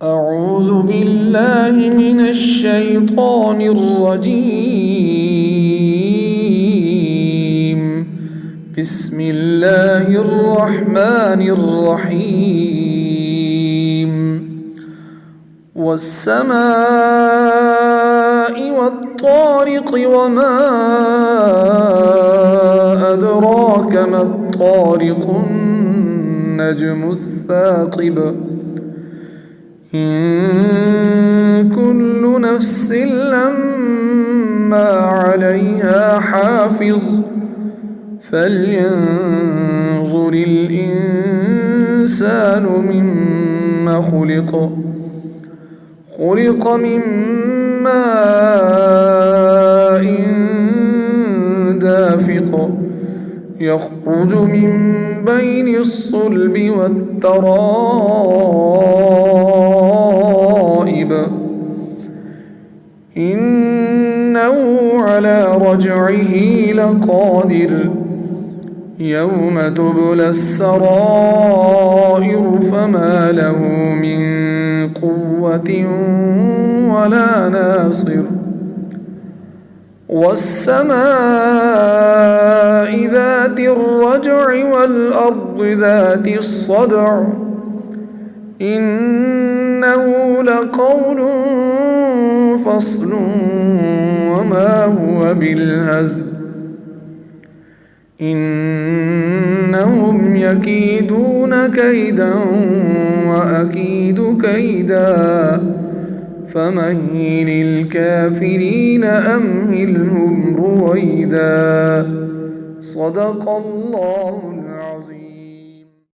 أعوذ بالله من الشيطان الرجيم. بسم الله الرحمن الرحيم. والسماء والطارق وما أدراك ما الطارق النجم الثاقب إن كل نفس لما عليها حافظ فلينظر الإنسان مما خلق من ماء دافق يخرج من بين الصلب والترائب إنه على رجعه لقادر يوم تبلى السرائر فما له من قوة ولا ناصر والسماء ذات الرجع والأرض ذات الصدع إنه لقول فصل وما هو بالهزل إنهم يكيدون كيدا وأكيد كيدا فمهل الكافرين أمهلهم رويدا. صدق الله العظيم.